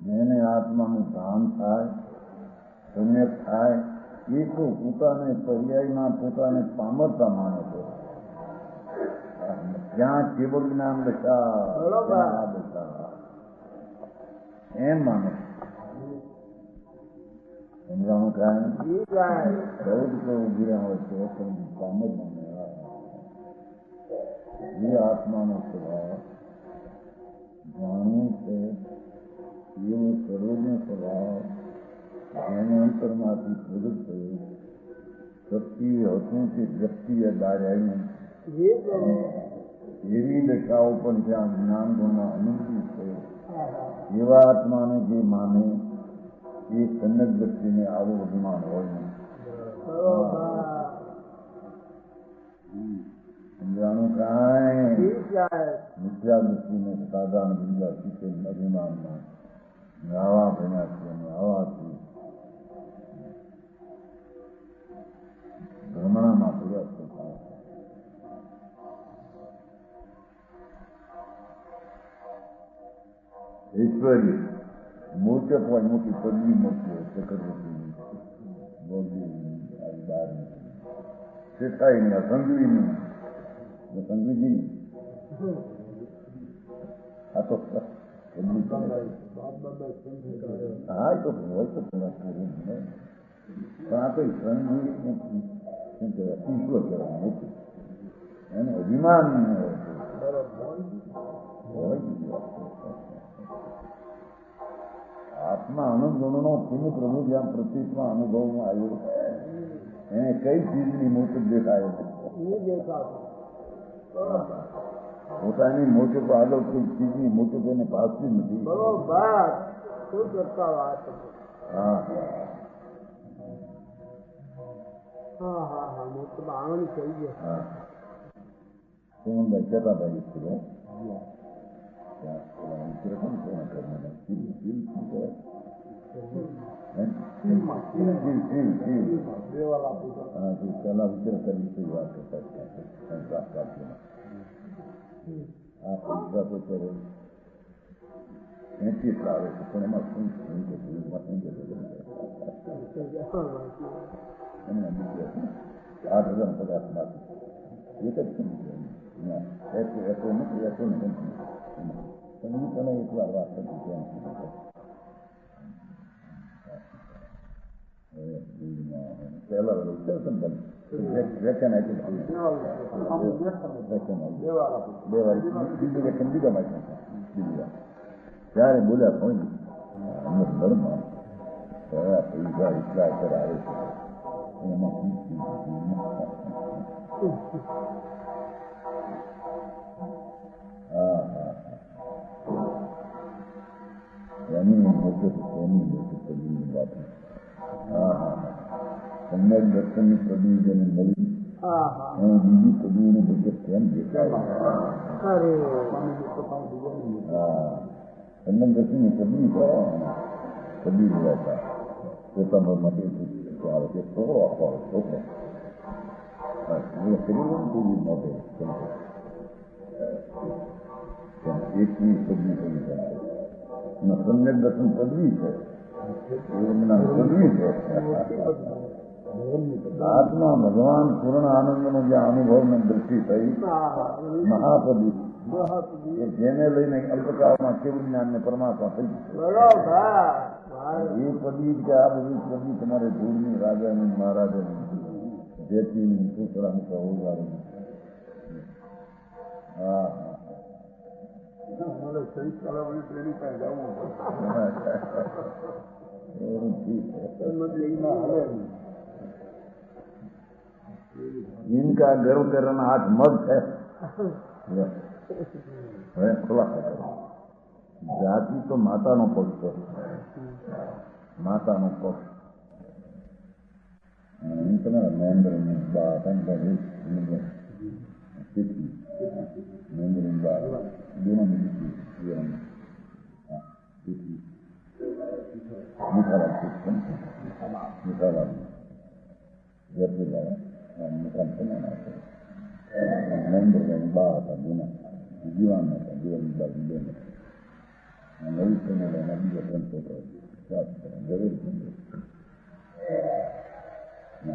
જેને આત્માનું ભાન થાય સમ્યક થાય એ તો પોતાને પર્યાયમાં પોતાને પામરતા માને છે જ્યાં કેવળ જ્ઞાન દશા એમ માને સમજાણું કાંઈ બહુ જ ઉભી રહ્યા હોય છે પરંતુ કામ જ માને જે આત્માનો સ્વભાવ જાણવું છે એવો સર્વજ્ઞ સ્વભાવ જેને અંતરમાંથી પ્રગટ થયું શક્તિ હતું કે વ્યક્તિએ બહાર આવ્યું એવી દશાઓ પણ ત્યાં જ્ઞાન ગુણમાં અનુભવી છે એવા આત્માને જે માને એ સન્નત વ્યક્તિને આવું અભિમાન હોય સમજાણું કાંઈ મિથ્યા દૃષ્ટિને સાધારણ બીજા શીખે અભિમાનમાં આવા ભણ્યા છે અને આવાથી ભ્રમણામાં પ્રયાસ થાય ઈશ્વરી મોટક હોય મોટી પદવી મોટી હોય ચક્રવર્તી બોલી આવી બહાર શેઠાઈ સંઘવીની સંઘવીજી આ તો હા તો હોય તો પેલા પૂરું પણ આ તો સંઘવી શું કહેવાય ઈશ્વર કહેવાય મોટું એને અભિમાન હોય આત્મા અનંત ગુણનો પૂર્ણ પ્રભુ જ્યાં પ્રતિષ્ઠા અનુભવમાં આવ્યો એને કઈ ચીજની મોટપ દેખાય પોતાની મોટપ આગળ કોઈ ચીજની મોટપ એને પાસતી નથી સોમનભાઈ કહેતા ભાઈ સ્કૂલો પેલા વિચાર કરી વાત કરતા આ પૈસા તો કરે 30 આવે છે પણ એમાં શું $8,000 પગાર બાકી એક જ સમજ તમે એક વાર વાત કરી પહેલા વિચાર વેકન આપ્યું બે વાર બીજું વેકન બીજા માટે બીજી વાર ત્યારે બોલ્યા કોઈ અંદર ધર્મ પૈસા એટલા કરાવે છે એમાં સમ્યક દર્શનની પદવી જેને મળી અને બીજી પદવીનું બધું કેમ દેખાય સમ્યક દર્શનની પદવી પદવી રહ્યા પોતાના માટે આવે છે છોકરો આપો છોકરો મોટે એકની પદવી કરી શકાય સમ્યક દર્શન પદવી છે પદવી છે આત્મા ભગવાન પૂર્ણ આનંદનો જે અનુભવની દ્રષ્ટિ થઈ મહાપદી કે જેને લઈને અલ્પકાળમાં કેવું જ્ઞાન ને પરમાત્મા થઈ એ પદી કે આ બધી પદી તમારે ધૂળની રાજાની મહારાજાની જેથી પૂતળાની સહોદરાની હા इनका गर्व करना आज मत है खुलासा करो जाति तो माता नो पक्ष माता नो पक्ष इतना महेंद्र में बात महेंद्र में बात दोनों में निकाला મહેન્દ્રભાઈ બા હતા જૂના જીવાન હતા જીવનની બાજુ બેન નવી સમય એના બીજા 3 છોકરા જરૂર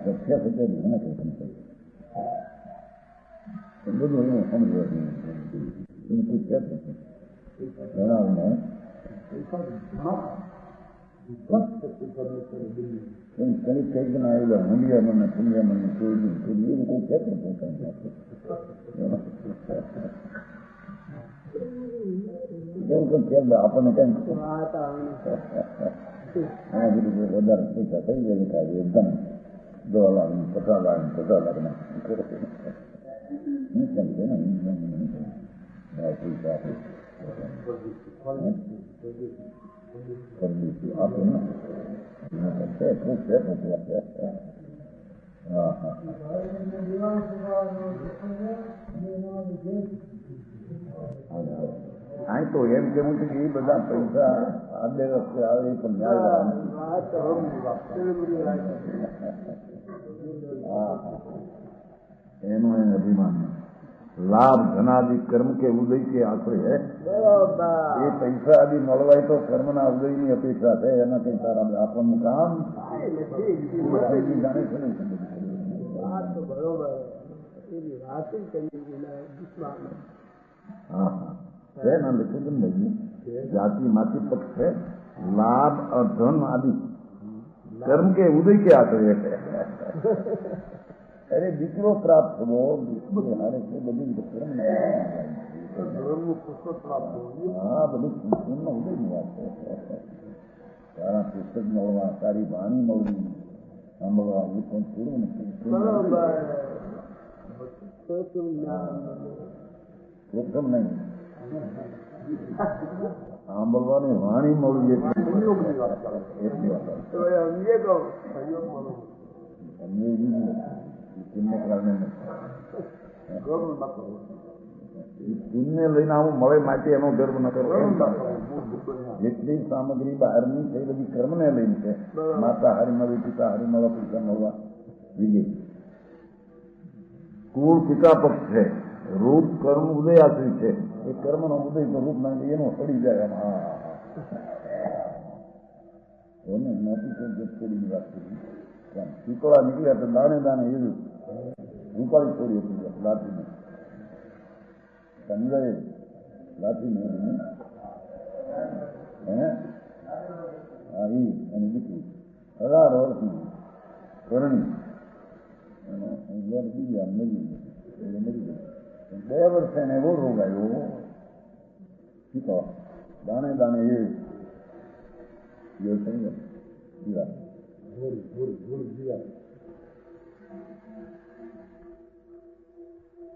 પ્રખ્યાત હતી મને કઈ બધું હું સમજવા એનું કોઈ ખ્યાત નથી જણાવને કઈ કઈક ના આવેલા હુંડિયામાં પુણ્યામાં એવું કોઈ ક્ષેત્ર એવું કઈ ખ્યાલ આપણને કઈ વધારે પૈસા થઈ જાય થાય એકદમ 2 લાખ 50 લાખ 50 લાખના સમજે ને પૈસા આપે ને આ તો એમ કેવું છે કે એ બધા પૈસા આડે રસ્તે આવે પણ ન્યાય એનું એને અભિમાન લાભ ધનાદિ કર્મ કે ઉદય કે આશરે હે એ પૈસા આદિ મળવાય તો કર્મના ઉદયની અપેક્ષા છે એના કઈ તારા આપણનું કામ જાણે છે ને હા છે ના લખ્યું નહીં જાતિ માંથી પક્ષ છે લાભ ધન આદિ કર્મ કે ઉદય કે આશરે છે અરે દીકરો પ્રાપ્ત થવો હારે બધું હા બધું પુસ્તકમાં ઉદયની વાત છે તારા પુસ્તક મળવા તારી વાણી મળવી સાંભળવા એ પણ થોડું નથી પ્રથમ નહીં સાંભળવાની વાણી મળવી એટલી વાત પુણ્ય લઈને આવું મળે માટે એનો ગર્વ ન કરવો જેટલી સામગ્રી બહારની છે એ બધી કર્મને લઈને છે માતા હારી મળવી પિતા હારી મળવા પૈસા મળવા વિજય કુળ પિતા પક્ષ છે રૂપ કર્મ ઉદય આશ્રિત છે એ કર્મનો ઉદય તો રૂપ ના એનો સડી જાય એમ મોટી છોડીની વાત કરી શીતળા નીકળ્યા તો દાણે દાણે એવું રૂપાળી છોડી હતી લાઠીને સમજાય લાઠીને હે હા એ અને દીકરી 18 વર્ષની કરણી બે વર્ષે એને એવો રોગ આવ્યો શું કહો દાણે દાણે એ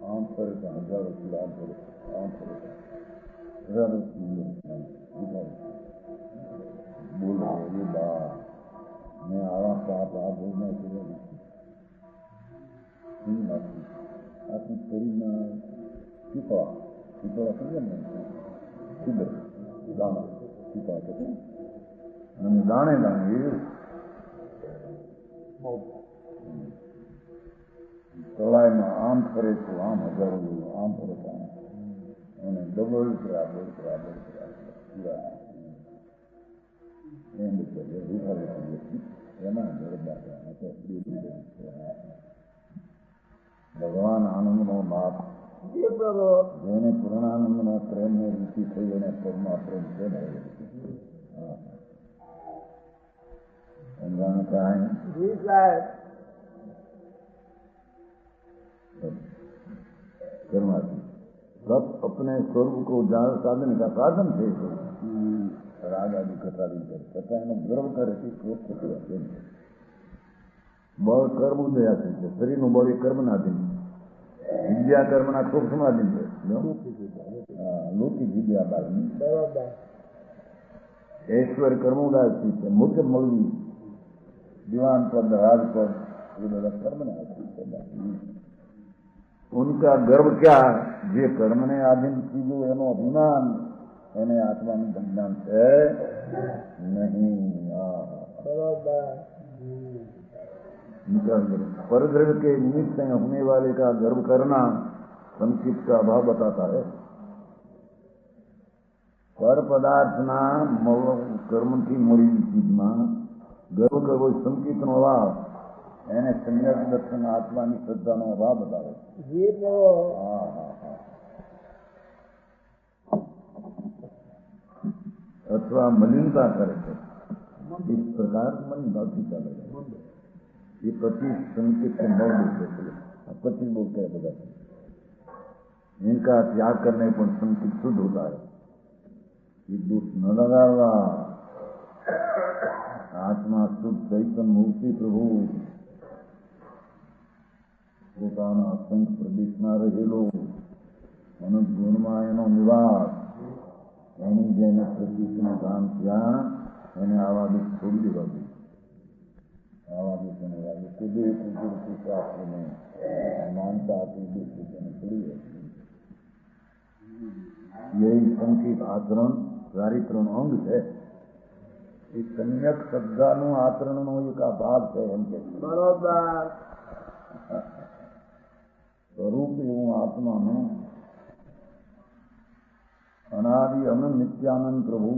આમ ફરે તો હજારો કિલો આમ ફરે હજારો કિલો બોલો એ બા મેં આવા પાપ આ ભોગના કર્યા નથી આખું શરીરમાં ચૂકવા સમજે ને શુદ્ધ દાણા ચૂકવા અને દાણે દાણે એ તળાઈમાં આમ ફરે તો આમ હજારો આમ ફરે તો આમ અને ડબલ કરા એના ભગવાન આનંદનો નાથ જેને પૂર્ણાનંદના પ્રેમને રૂચિ થઈ એને પગમાં પ્રેમ છે ને સમજાનું કાંઈ कर्माती सब अपने स्वरूप को जान साधन का साधन थे राग आदि कथारी कर कथा एनो गर्व करे बળ કર્મ ઉદયાથી છે શરીરનું બળ એ કર્મનાધીન વિદ્યા કર્મના સૂક્ષ્માધીન છે લૌકિક વિદ્યા બાળની ઐશ્વર્ય કર્મ ઉદાસી છે મુખ્ય મળવી દિવાન પદ રાજ પદ એ બધા કર્મના આધીન છે उनका गर्व क्या જે કર્મને આધીન કીધું એનો અભિમાન એને આત્માનું જ્ઞાન છે નહીં परग्रह के निमित्त होने वाले का गर्व करना संकित का अभाव बताता है पर पदार्थना કર્મથી મળી ચીજમાં ગર્વ કરવો સંકિતનો અભાવ એને સમ્યક દર્શન આત્માની શ્રદ્ધાનો અભાવ બતાવે અથવા મલિનતા કરે છે इस प्रकार मलिनता ચાલે ये 25 संकेत के मौल बोलते हैं 25 बोलते हैं बता इनका त्याग करने पर संकेत शुद्ध होता है ये दोष न लगावा आत्मा शुद्ध चैतन्य मूर्ति प्रभु પોતાના અસંખ્ય પ્રદેશમાં રહેલો અનંત ગુણમાં એનો નિવાસ એની જેને પ્રતિષ્ઠનું કામ ત્યાં એને આવા દુઃખ છોડી દેવા જોઈએ આવા દુઃખોને લાગે કુદે કુદરતી શાસ્ત્રને માનતા આપી દુઃખ તેને છોડી દે यही संकित आचरण ચારિત્રનો અંગ છે એ સમ્યક શ્રદ્ધાનું આચરણનો એક આ ભાગ છે એમ કે બરોબર સ્વરૂપ એવું આત્માનું અનાદિ અનંત નિત્યાનંદ પ્રભુ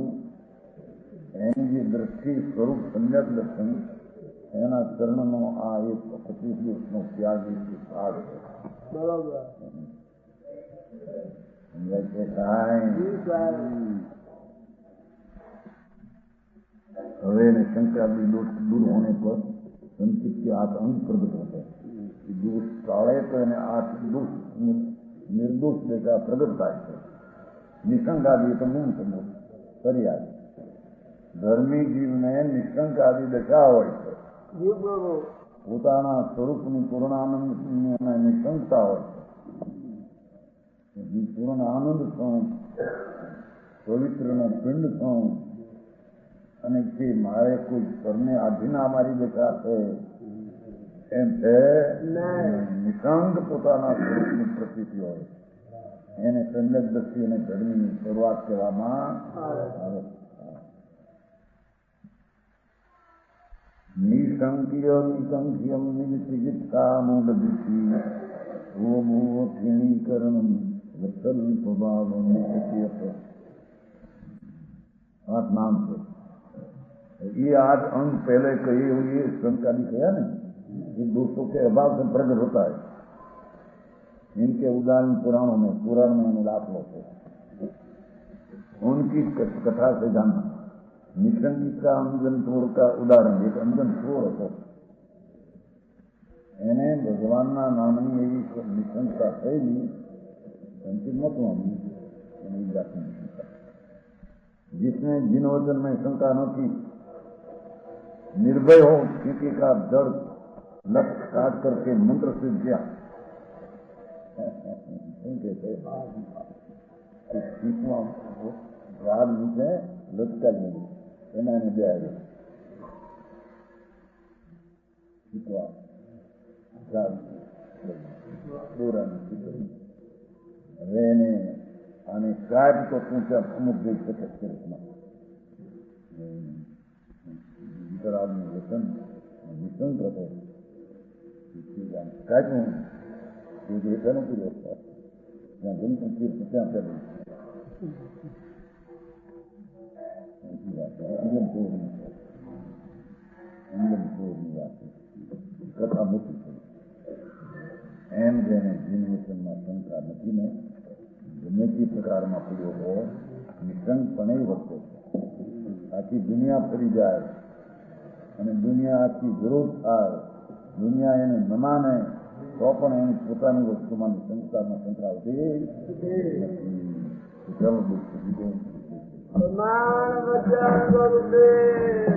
એની જે દ્રષ્ટિ સ્વરૂપ સમ્યક દર્શન એના ચરણનો આ એક 25 દિવસનો ત્યાગ ભાગ છે બરોબર સમજાય છે કાંઈ હવે शंकरादि दोष दूर होने पर संकित के आठ अंग प्रकट होते हैं दोष टाळे तो એને આઠ દોષ નિર્દોષ દેખા પ્રગટ થાય છે નિશંક આદિ તો મૂળ સમજો ફરી આવે ધર્મી જીવને નિશંક આદિ દશા હોય છે પોતાના સ્વરૂપની પૂર્ણાનંદની અને નિશંકતા હોય છે પૂર્ણ આનંદ છું પવિત્રનો પિંડ છું અને જે મારે કોઈ પરને આધીન મારી દશા છે એમ છે નિશંક પોતાના સ્વરૂપની પ્રતીતિ હોય એને સમ્યક દ્રષ્ટિ અને ધર્મની શરૂઆત કહેવામાં આવે નિશંકીય નિશંક્યમ નિશ્ચિતતા મૂળદૃષ્ટિ ઓમો ક્ષીણીકરણ વત્સલ સ્વભાવ આઠ નામ છે ये आठ अंग पहले कही हुई संकाली कहा ना ये दोषों के अभाव से प्रकट होता है इनके उदाहरण पुराणों में लाख लोग उनकी कथा से जानना निशंकी का अंजन चोर का उदाहरण एक अंजन चोर હતો એને ભગવાનના નામની એવી નિશંકા થયેલી અંતિમ નહોતું આવ્યું એની જાતની નિશંકા. जिसने जिन वचन में शंका न की, निर्भय हो किसी का दर्द लक्ष्य काट करके मंत्र से दिया. राग नीचे लटका नहीं एना ने બે શીખવા હવે એને અને કાઢ તો તું ત્યાં અમુક જઈ શકે ચરિત્રમાં વિતરાગનું વચન વિસંગ હતો કાઢ્યું એ જે એનું પીલો ત્યાં ગમતું તીર્થ ત્યાં પહેલું કથા મોટી થઈ એમ જેને જીન વચનમાં શંકા નથી ને ગમે તે પ્રકારમાં પીડ્યો હોય નિશંકપણે વર્તે છે. આખી દુનિયા ફરી જાય અને દુનિયા આખી વિરોધ થાય, દુનિયા એને ન માને તો પણ એની પોતાની વસ્તુમાં નિશંકતામાં સંકળાવતી નથી.